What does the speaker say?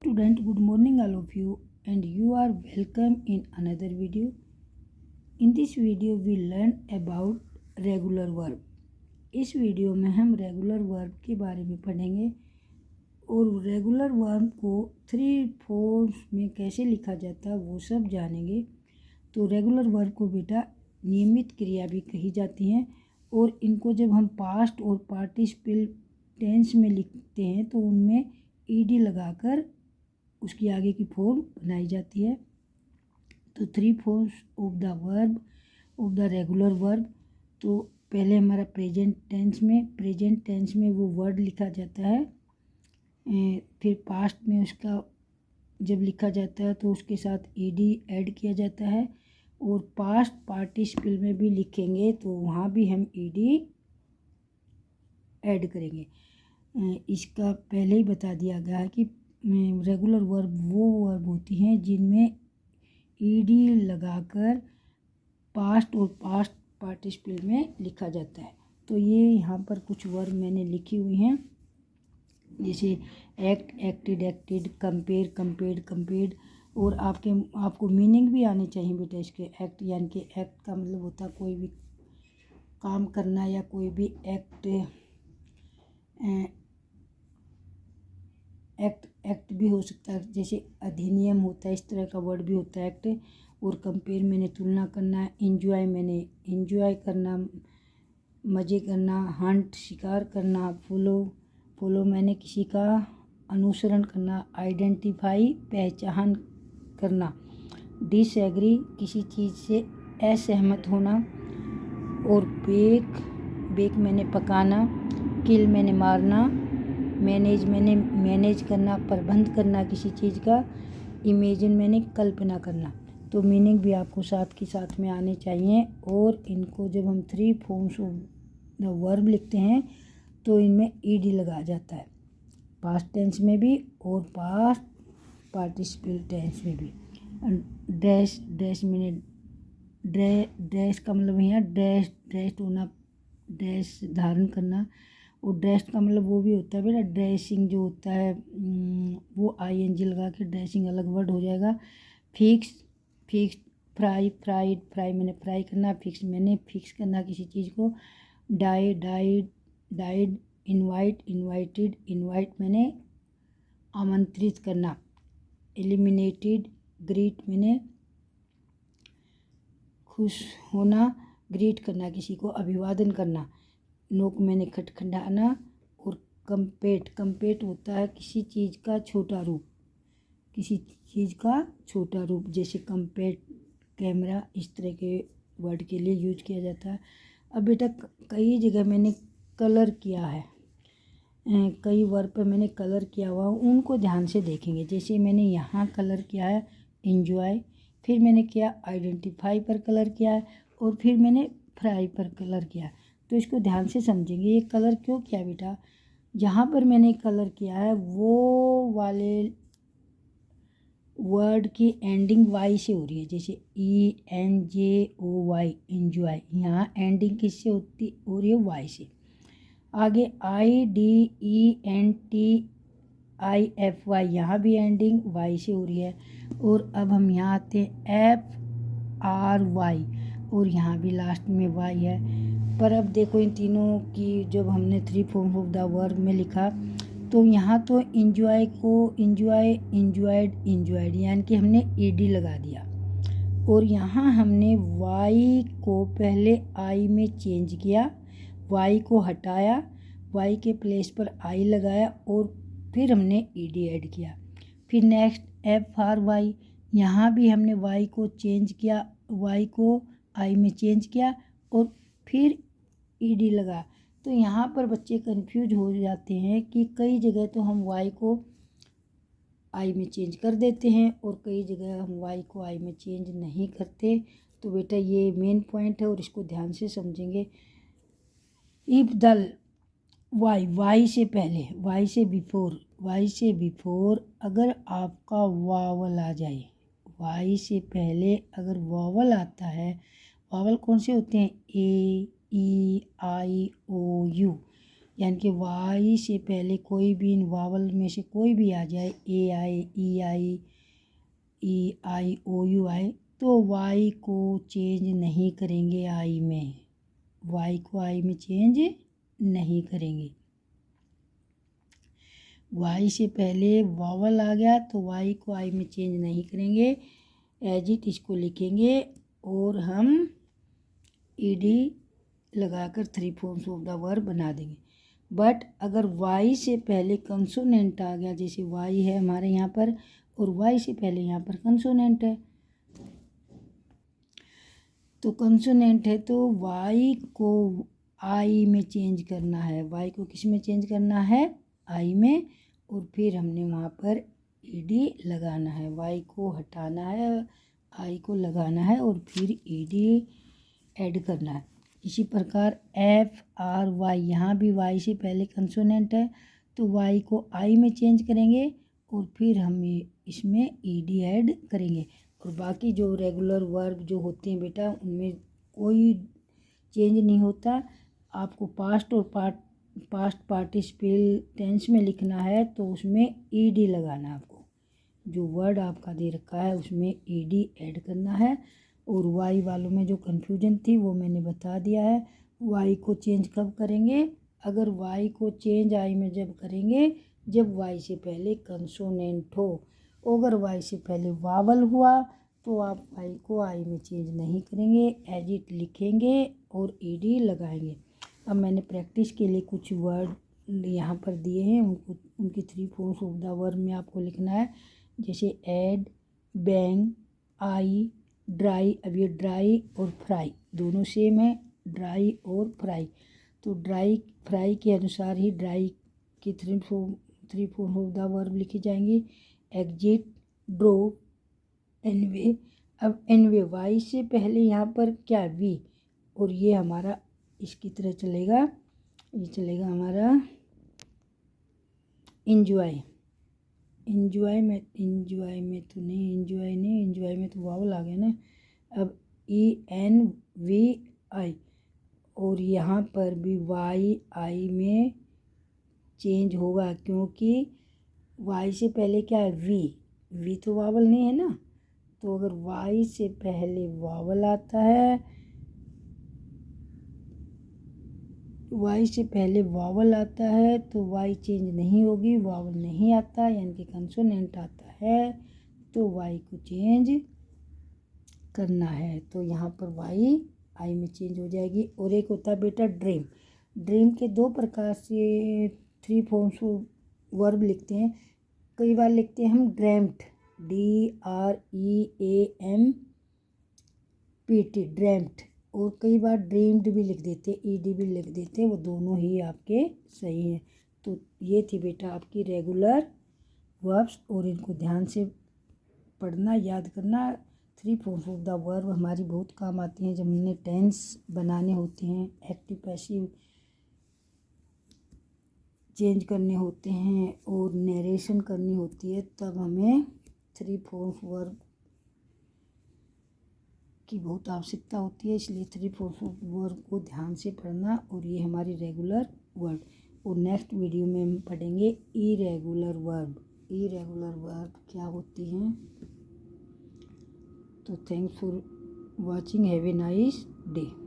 Student, good morning all of you, and you are welcome in another video. In this video we learn about regular verb. इस video में हम regular verb के बारे में पढ़ेंगे और रेगुलर वर्ब को 3 फॉर्म्स में कैसे लिखा जाता है वो सब जानेंगे। तो रेगुलर वर्ब को बेटा नियमित क्रिया भी कही जाती हैं और इनको जब हम पास्ट और पार्टिसिपल टेंस में लिखते हैं तो उनमें ईडी लगाकर उसकी आगे की फॉर्म बनाई जाती है। तो 3 forms of the verb of the regular verb. तो पहले हमारा प्रेजेंट टेंस में वो वर्ड लिखा जाता है, फिर पास्ट में उसका जब लिखा जाता है तो उसके साथ ईडी ऐड किया जाता है, और पास्ट पार्टिसिपल में भी लिखेंगे तो वहाँ भी हम ईडी ऐड करेंगे। इसका पहले ही बता दिया गया है कि रेगुलर वर्ब वो वर्ब होती हैं जिनमें ईडी लगाकर पास्ट और पास्ट पार्टिसिपल में लिखा जाता है। तो ये यहाँ पर कुछ वर्ब मैंने लिखी हुई हैं, जैसे act, acted, acted, compare, compared, compared. और आपको मीनिंग भी आने चाहिए बेटा इसके। एक्ट यानी कि एक्ट का मतलब होता है कोई भी काम करना या कोई भी एक्ट भी हो सकता है, जैसे अधिनियम होता है, इस तरह का वर्ड भी होता है एक्ट। और कंपेयर मैंने तुलना करना, इंजॉय मैंने इंजॉय करना, मज़े करना, हंट शिकार करना, फॉलो मैंने किसी का अनुसरण करना, आइडेंटिफाई पहचान करना, डिसएग्री किसी चीज़ से असहमत होना, और बेक मैंने पकाना, किल मैंने मारना, मैनेज करना प्रबंध करना किसी चीज़ का, इमेजिन मैंने कल्पना करना। तो मीनिंग भी आपको साथ के साथ में आने चाहिए। और इनको जब हम 3 फॉर्म्स ऑफ द वर्ब लिखते हैं तो इनमें ईडी लगा जाता है, पास्ट टेंस में भी और पास्ट पार्टिसिपल टेंस में भी। ड्रेस मैंने ड्रेस का मतलब यहाँ ड्रेस होना, ड्रेस धारण करना। और ड्रेस का मतलब वो भी होता है बेटा ड्रेसिंग जो होता है, वो आईएनजी लगा के ड्रेसिंग अलग वर्ड हो जाएगा। फिक्स, फ्राई मैंने फ्राई करना, फिक्स मैंने फिक्स करना किसी चीज़ को, डाइड, इनवाइट मैंने आमंत्रित करना, एलिमिनेटेड, ग्रीट मैंने खुश होना, ग्रीट करना किसी को अभिवादन करना, नोक मैंने खटखटाना। और कंपेट होता है किसी चीज़ का छोटा रूप, जैसे कंपेट कैमरा, इस तरह के वर्ड के लिए यूज किया जाता है। अब बेटा कई जगह मैंने कलर किया है, कई वर्ड पर मैंने कलर किया हुआ, उनको ध्यान से देखेंगे। जैसे मैंने यहाँ कलर किया है एंजॉय, फिर मैंने किया आइडेंटिफाई पर कलर किया है, और फिर मैंने फ्राई पर कलर किया। तो इसको ध्यान से समझेंगे, ये कलर क्यों किया बेटा। जहाँ पर मैंने कलर किया है वो वाले वर्ड की एंडिंग वाई से हो रही है, जैसे ENJOY एंजॉय, यहाँ एंडिंग किससे हो रही है, वाई से। आगे IDENTIFY, यहाँ भी एंडिंग वाई से हो रही है। और अब हम यहाँ आते हैं FRY, और यहाँ भी लास्ट में वाई है। पर अब देखो इन तीनों की जब हमने 3 फॉर्म ऑफ द वर्ब में लिखा तो यहाँ तो इंजॉयड यानी कि हमने ईडी लगा दिया, और यहाँ हमने वाई को पहले आई में चेंज किया, वाई को हटाया, वाई के प्लेस पर आई लगाया, और फिर हमने ईडी ऐड किया। फिर नेक्स्ट FRY, यहाँ भी हमने वाई को चेंज किया, वाई को आई में चेंज किया और फिर ईडी लगा। तो यहाँ पर बच्चे कंफ्यूज हो जाते हैं कि कई जगह तो हम वाई को आई में चेंज कर देते हैं और कई जगह हम वाई को आई में चेंज नहीं करते। तो बेटा ये मेन पॉइंट है और इसको ध्यान से समझेंगे। इफ द वाई से पहले, वाई से बिफोर अगर आपका वावल आ जाए, वाई से पहले अगर वावल आता है, वावल कौन से होते हैं, A E I O U, यानी कि वाई से पहले कोई भी इन वावल में से कोई भी आ जाए, ए आई, ई आई, ओ यू आई, तो वाई को चेंज नहीं करेंगे आई में, वाई को आई में चेंज नहीं करेंगे। वाई से पहले वावल आ गया तो वाई को आई में चेंज नहीं करेंगे, एज इट इसको लिखेंगे और हम ईडी लगाकर 3 फॉर्म्स ऑफ द वर्ब बना देंगे। बट अगर वाई से पहले कंसोनेंट आ गया, जैसे वाई है हमारे यहाँ पर और वाई से पहले यहाँ पर कंसोनेंट है, तो कंसोनेंट है तो वाई को आई में चेंज करना है, वाई को किस में चेंज करना है, आई में, और फिर हमने वहाँ पर ईडी लगाना है, वाई को हटाना है, आई को लगाना है और फिर ईडी ऐड करना है। इसी प्रकार एफ आर वाई, यहाँ भी वाई से पहले कंसोनेंट है तो वाई को आई में चेंज करेंगे और फिर हम इसमें ईडी ऐड करेंगे। और बाकी जो रेगुलर वर्ब जो होते हैं बेटा उनमें कोई चेंज नहीं होता। आपको पास्ट और पास्ट पार्टिसिपल टेंस में लिखना है तो उसमें ईडी लगाना है, आपको जो वर्ड आपका दे रखा है उसमें ईडी ऐड करना है। और वाई वालों में जो कन्फ्यूजन थी वो मैंने बता दिया है। वाई को चेंज कब करेंगे, अगर वाई को चेंज आई में जब करेंगे जब वाई से पहले कंसोनेंट हो, अगर वाई से पहले वावल हुआ तो आप वाई को आई में चेंज नहीं करेंगे, एज इट लिखेंगे और ईडी लगाएंगे। अब मैंने प्रैक्टिस के लिए कुछ वर्ड यहाँ पर दिए हैं, उनको उनकी 3 फॉर्म्स ऑफ द वर्ब में आपको लिखना है, जैसे ऐड, बैंग, आई, ड्राई। अब ये ड्राई और फ्राई दोनों सेम है, ड्राई और फ्राई, तो ड्राई फ्राई के अनुसार ही ड्राई की 3 फॉर्म ऑफ द वर्ब लिखी जाएंगी, एग्जिट, ड्रॉप, एनवे। अब एनवे वाई से पहले यहाँ पर क्या वी, और ये हमारा इसकी तरह चलेगा, ये चलेगा हमारा इंजॉय। इंजॉय में तो नहीं, इंजॉय में तो वावल आ गया ना। अब ENVI, और यहाँ पर भी वाई आई में चेंज होगा क्योंकि वाई से पहले क्या है, वी तो वावल नहीं है ना, तो अगर वाई से पहले वावल आता है, वाई से पहले वावल आता है तो वाई चेंज नहीं होगी, वावल नहीं आता यानी कि कंसोनेंट आता है तो वाई को चेंज करना है, तो यहाँ पर वाई आई में चेंज हो जाएगी। और एक होता है बेटा ड्रीम। ड्रीम के 2 प्रकार से 3 फॉर्म्स वर्ब लिखते हैं, कई बार लिखते हैं हम ड्रेम्ट, DREAMPT, ड्रेम्ट, और कई बार ड्रीम्ड भी लिख देते, ED भी लिख देते, वो दोनों ही आपके सही हैं। तो ये थी बेटा आपकी रेगुलर वर्ब्स, और इनको ध्यान से पढ़ना, याद करना। 3 फॉर्म्स ऑफ द वर्ब हमारी बहुत काम आती हैं जब हमने टेंस बनाने होते हैं, एक्टिव पैसिव चेंज करने होते हैं और नरेशन करनी होती है, तब हमें 3 फॉर्म्स वर्ब की बहुत आवश्यकता होती है। इसलिए 3 फॉर्म्स ऑफ वर्ब को ध्यान से पढ़ना, और ये हमारी रेगुलर वर्ब। और नेक्स्ट वीडियो में हम पढ़ेंगे इरेगुलर वर्ब। इरेगुलर वर्ब क्या होती हैं। तो thanks for watching, have a nice day.